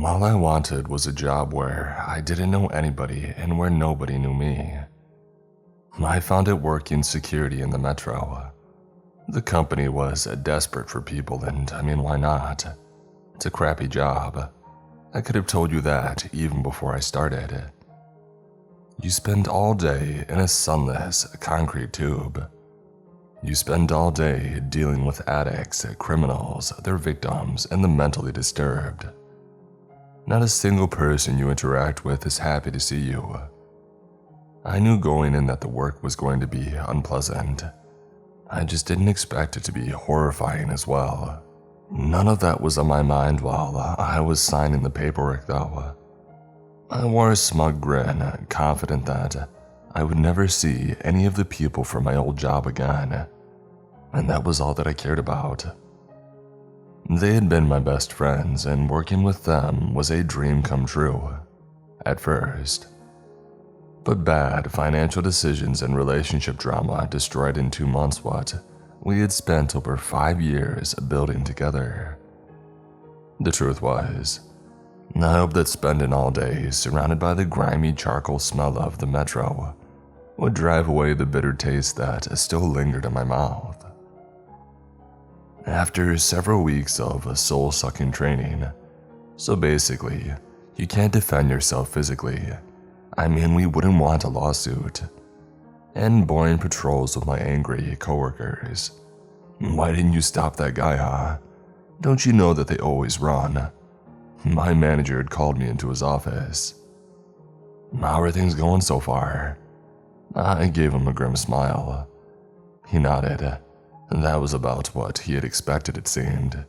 All I wanted was a job where I didn't know anybody and where nobody knew me. I found it working security in the metro. The company was desperate for people, and I mean, why not? It's a crappy job. I could have told you that even before I started. You spend all day in a sunless concrete tube. You spend all day dealing with addicts, criminals, their victims, and the mentally disturbed. Not a single person you interact with is happy to see you. I knew going in that the work was going to be unpleasant. I just didn't expect it to be horrifying as well. None of that was on my mind while I was signing the paperwork though. I wore a smug grin, confident that I would never see any of the people from my old job again, and that was all that I cared about. They had been my best friends, and working with them was a dream come true, at first. But bad financial decisions and relationship drama destroyed in 2 months what we had spent over 5 years building together. The truth was, I hoped that spending all day surrounded by the grimy charcoal smell of the metro would drive away the bitter taste that still lingered in my mouth. After several weeks of soul-sucking training, so basically, you can't defend yourself physically. I mean, we wouldn't want a lawsuit. And boring patrols with my angry coworkers. Why didn't you stop that guy, huh? Don't you know that they always run? My manager had called me into his office. How are things going so far? I gave him a grim smile. He nodded. That was about what he had expected, it seemed.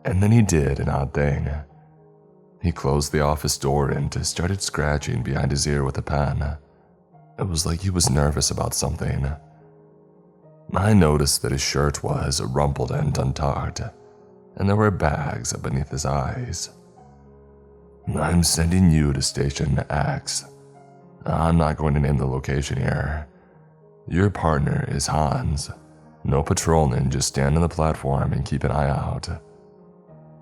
And then he did an odd thing. He closed the office door and started scratching behind his ear with a pen. It was like he was nervous about something. I noticed that his shirt was rumpled and untucked, and there were bags beneath his eyes. I'm sending you to Station X. I'm not going to name the location here. Your partner is Hans. No patrolling, just stand on the platform and keep an eye out.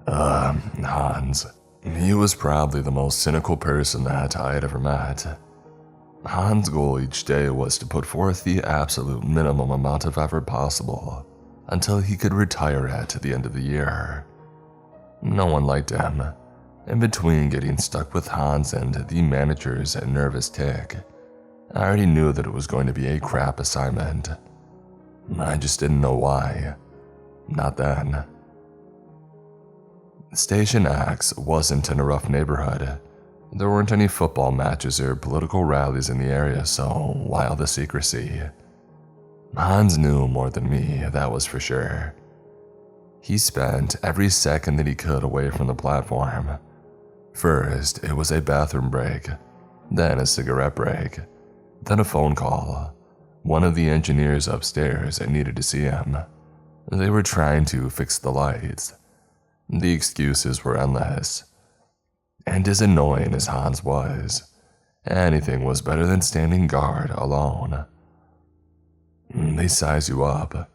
Hans. He was probably the most cynical person that I had ever met. Hans' goal each day was to put forth the absolute minimum amount of effort possible until he could retire at the end of the year. No one liked him. In between getting stuck with Hans and the manager's nervous tick, I already knew that it was going to be a crap assignment. I just didn't know why. Not then. Station X wasn't in a rough neighborhood. There weren't any football matches or political rallies in the area, so why all the secrecy? Hans knew more than me, that was for sure. He spent every second that he could away from the platform. First, it was a bathroom break, then a cigarette break, then a phone call. One of the engineers upstairs needed to see him. They were trying to fix the lights. The excuses were endless. And as annoying as Hans was, anything was better than standing guard alone. They size you up.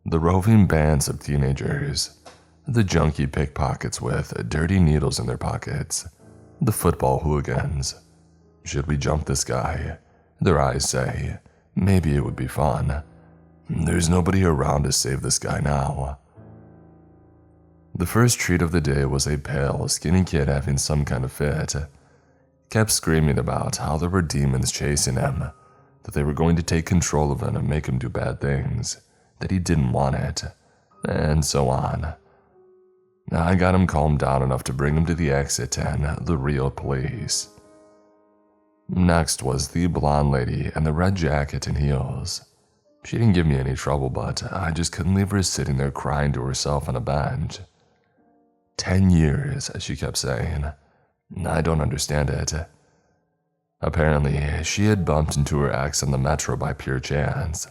The roving bands of teenagers, the junkie pickpockets with dirty needles in their pockets, the football hooligans. Should we jump this guy? Their eyes say. Maybe it would be fun. There's nobody around to save this guy now. The first treat of the day was a pale, skinny kid having some kind of fit. Kept screaming about how there were demons chasing him, that they were going to take control of him and make him do bad things, that he didn't want it, and so on. I got him calmed down enough to bring him to the exit and the real police. Next was the blonde lady in the red jacket and heels. She didn't give me any trouble, but I just couldn't leave her sitting there crying to herself on a bench. 10 years, she kept saying. I don't understand it. Apparently, she had bumped into her ex on the metro by pure chance.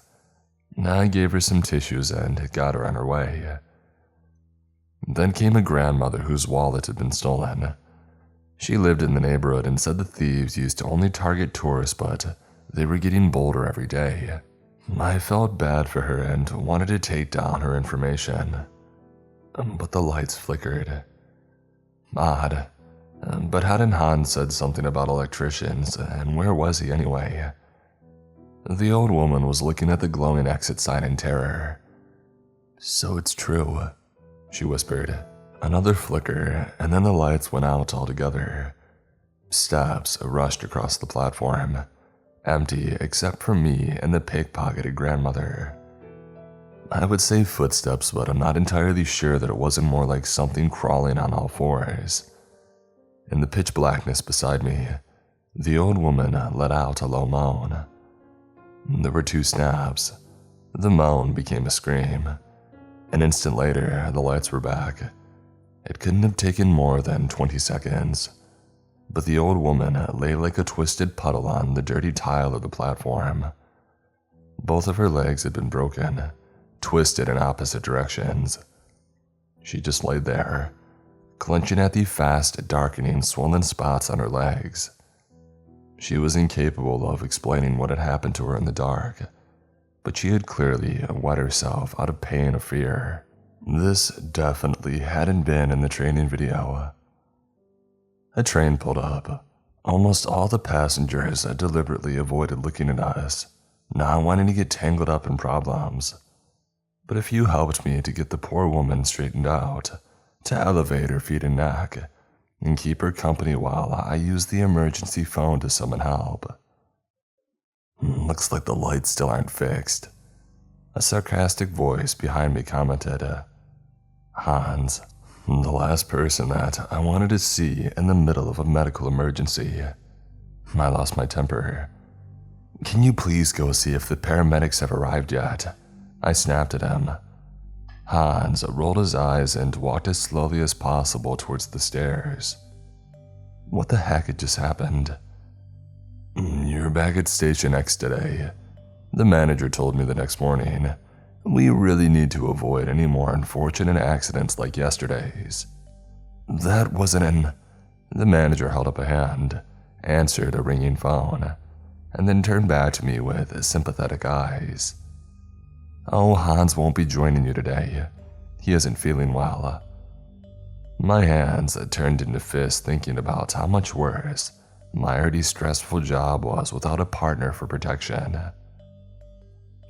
I gave her some tissues and got her on her way. Then came a grandmother whose wallet had been stolen. She lived in the neighborhood and said the thieves used to only target tourists, but they were getting bolder every day. I felt bad for her and wanted to take down her information. But the lights flickered. Odd. But hadn't Hans said something about electricians, and where was he anyway? The old woman was looking at the glowing exit sign in terror. "So it's true," she whispered. Another flicker, and then the lights went out altogether. Steps rushed across the platform, empty except for me and the pickpocketed grandmother. I would say footsteps, but I'm not entirely sure that it wasn't more like something crawling on all fours. In the pitch blackness beside me, the old woman let out a low moan. There were 2 snaps. The moan became a scream. An instant later, the lights were back. It couldn't have taken more than 20 seconds, but the old woman lay like a twisted puddle on the dirty tile of the platform. Both of her legs had been broken, twisted in opposite directions. She just laid there, clenching at the fast darkening swollen spots on her legs. She was incapable of explaining what had happened to her in the dark, but she had clearly wet herself out of pain or fear. This definitely hadn't been in the training video. A train pulled up. Almost all the passengers deliberately avoided looking at us, not wanting to get tangled up in problems. But a few helped me to get the poor woman straightened out, to elevate her feet and neck, and keep her company while I used the emergency phone to summon help. "Looks like the lights still aren't fixed," a sarcastic voice behind me commented. Hans, the last person that I wanted to see in the middle of a medical emergency. I lost my temper. "Can you please go see if the paramedics have arrived yet?" I snapped at him. Hans rolled his eyes and walked as slowly as possible towards the stairs. What the heck had just happened? "You're back at Station X today," the manager told me the next morning. "We really need to avoid any more unfortunate accidents like yesterday's." "That wasn't an..." The manager held up a hand, answered a ringing phone, and then turned back to me with sympathetic eyes. "Oh, Hans won't be joining you today. He isn't feeling well." My hands turned into fists thinking about how much worse my already stressful job was without a partner for protection.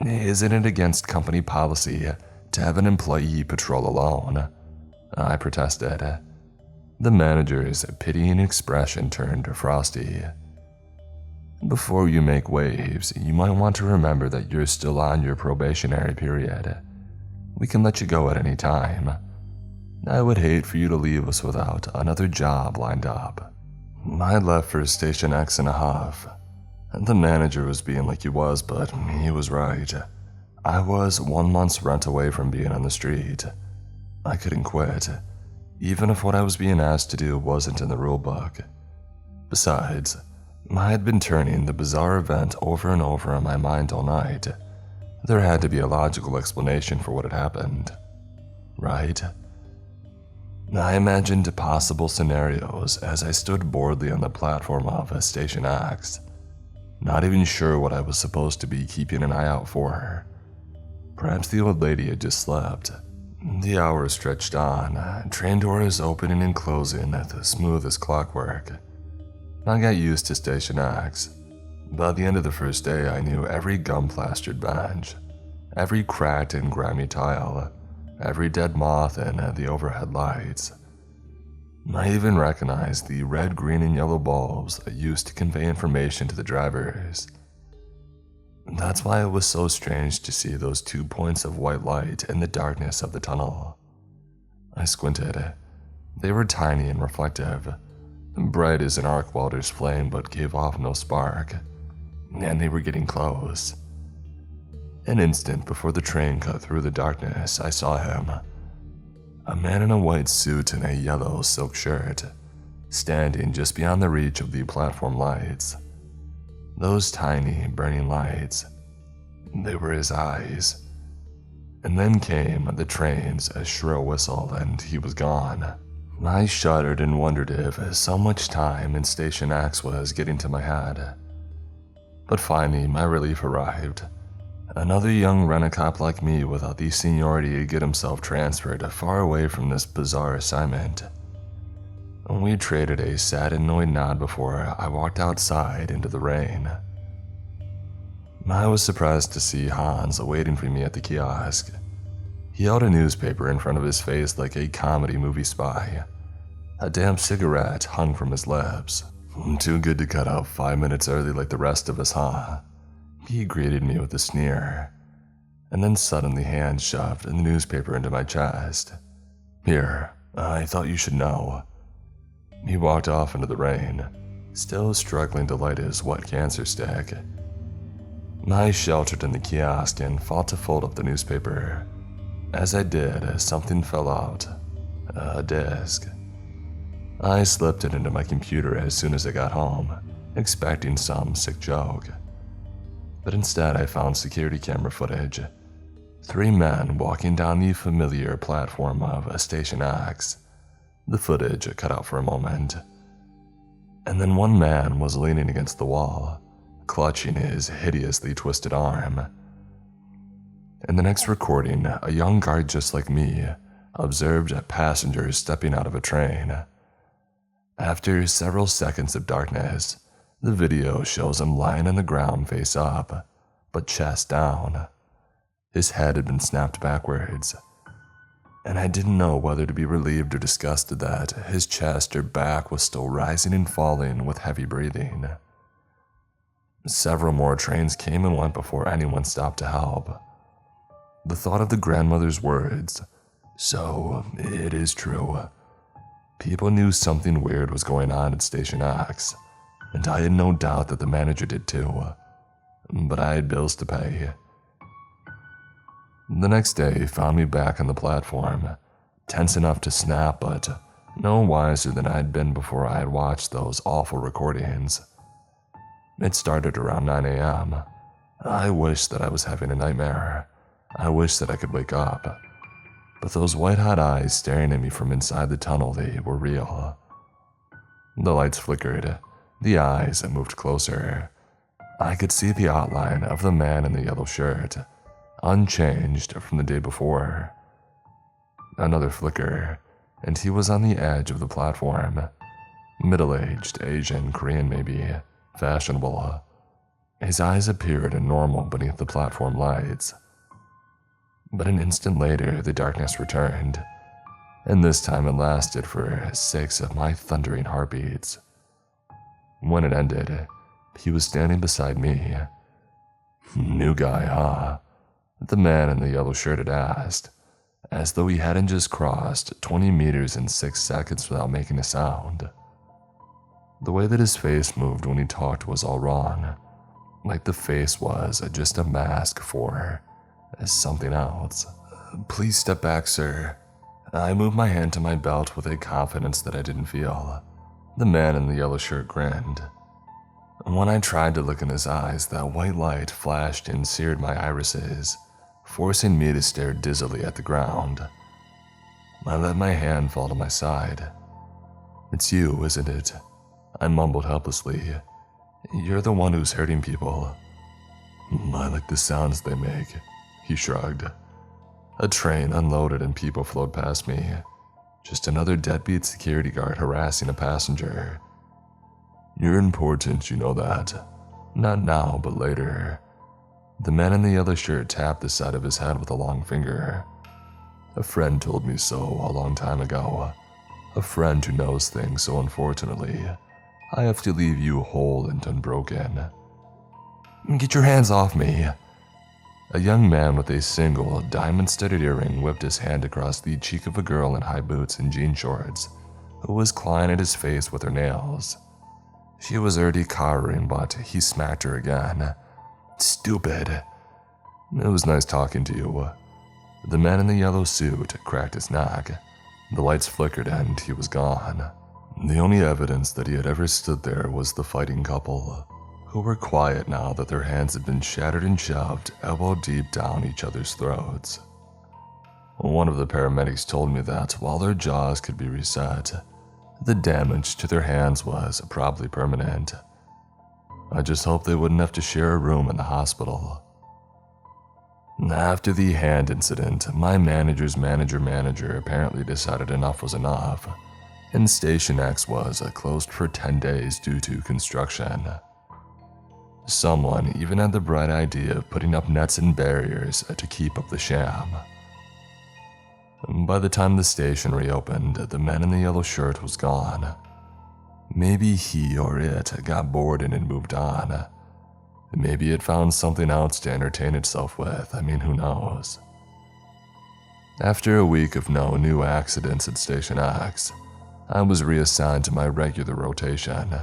"Isn't it against company policy to have an employee patrol alone?" I protested. The manager's pitying expression turned frosty. "Before you make waves, you might want to remember that you're still on your probationary period. We can let you go at any time. I would hate for you to leave us without another job lined up." I left for Station X in a huff. The manager was being like he was, but he was right. I was 1 month's rent away from being on the street. I couldn't quit, even if what I was being asked to do wasn't in the rulebook. Besides, I had been turning the bizarre event over and over in my mind all night. There had to be a logical explanation for what had happened, right? I imagined possible scenarios as I stood boredly on the platform of Station X, not even sure what I was supposed to be keeping an eye out for. Perhaps the old lady had just slept. The hours stretched on, train doors opening and closing as smooth as clockwork. I got used to Station X. By the end of the first day, I knew every gum-plastered bench, every cracked and grimy tile, every dead moth in the overhead lights. I even recognized the red, green, and yellow bulbs used to convey information to the drivers. That's why it was so strange to see those 2 points of white light in the darkness of the tunnel. I squinted. They were tiny and reflective, bright as an arc welder's flame but gave off no spark, and they were getting close. An instant before the train cut through the darkness, I saw him. A man in a white suit and a yellow silk shirt, standing just beyond the reach of the platform lights. Those tiny, burning lights, they were his eyes. And then came the train's shrill whistle, and he was gone. I shuddered and wondered if so much time in Station X was getting to my head. But finally, my relief arrived. Another young rent-a-cop like me without the seniority to get himself transferred far away from this bizarre assignment. We traded a sad and annoyed nod before I walked outside into the rain. I was surprised to see Hans waiting for me at the kiosk. He held a newspaper in front of his face like a comedy movie spy. A damp cigarette hung from his lips. Too good to cut out 5 minutes early like the rest of us, huh? He greeted me with a sneer, and then suddenly hand shoved the newspaper into my chest. Here, I thought you should know. He walked off into the rain, still struggling to light his wet cancer stick. I sheltered in the kiosk and fought to fold up the newspaper. As I did, something fell out. A disc. I slipped it into my computer as soon as I got home, expecting some sick joke. But instead I found security camera footage. 3 men walking down the familiar platform of Station X. The footage cut out for a moment. And then one man was leaning against the wall, clutching his hideously twisted arm. In the next recording, a young guard just like me observed passengers stepping out of a train. After several seconds of darkness, the video shows him lying on the ground face up, but chest down. His head had been snapped backwards, and I didn't know whether to be relieved or disgusted that his chest or back was still rising and falling with heavy breathing. Several more trains came and went before anyone stopped to help. The thought of the grandmother's words, "So it is true." People knew something weird was going on at Station X, and I had no doubt that the manager did too. But I had bills to pay. The next day found me back on the platform, tense enough to snap, but no wiser than I had been before I had watched those awful recordings. It started around 9 a.m. I wished that I was having a nightmare. I wished that I could wake up. But those white-hot eyes staring at me from inside the tunnel, they were real. The lights flickered. The eyes moved closer. I could see the outline of the man in the yellow shirt, unchanged from the day before. Another flicker, and he was on the edge of the platform. Middle-aged, Asian, Korean maybe, fashionable. His eyes appeared normal beneath the platform lights. But an instant later, the darkness returned, and this time it lasted for 6 of my thundering heartbeats. When it ended, he was standing beside me. "New guy, huh?" the man in the yellow shirt had asked, as though he hadn't just crossed 20 meters in 6 seconds without making a sound. The way that his face moved when he talked was all wrong, like the face was just a mask for something else. "Please step back, sir." I moved my hand to my belt with a confidence that I didn't feel. The man in the yellow shirt grinned. When I tried to look in his eyes, that white light flashed and seared my irises, forcing me to stare dizzily at the ground. I let my hand fall to my side. "It's you, isn't it?" I mumbled helplessly. "You're the one who's hurting people." "I like the sounds they make," he shrugged. A train unloaded and people flowed past me. Just another deadbeat security guard harassing a passenger. "You're important, you know that. Not now, but later." The man in the yellow shirt tapped the side of his head with a long finger. "A friend told me so a long time ago. A friend who knows things, so unfortunately, I have to leave you whole and unbroken." "Get your hands off me." A young man with a single diamond-studded earring whipped his hand across the cheek of a girl in high boots and jean shorts, who was clawing at his face with her nails. She was already cowering, but he smacked her again. "Stupid." "It was nice talking to you." The man in the yellow suit cracked his neck. The lights flickered and he was gone. The only evidence that he had ever stood there was the fighting couple, who were quiet now that their hands had been shattered and shoved elbow deep down each other's throats. One of the paramedics told me that while their jaws could be reset, the damage to their hands was probably permanent. I just hoped they wouldn't have to share a room in the hospital. After the hand incident, my manager's manager apparently decided enough was enough, and Station X was closed for 10 days due to construction. Someone even had the bright idea of putting up nets and barriers to keep up the sham. By the time the station reopened, the man in the yellow shirt was gone. Maybe he or it got bored and moved on. Maybe it found something else to entertain itself with. Who knows? After a week of no new accidents at Station X, I was reassigned to my regular rotation.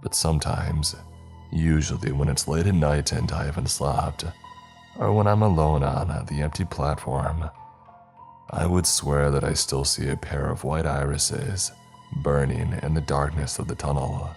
But sometimes, usually when it's late at night and I haven't slept, or when I'm alone on the empty platform, I would swear that I still see a pair of white irises burning in the darkness of the tunnel.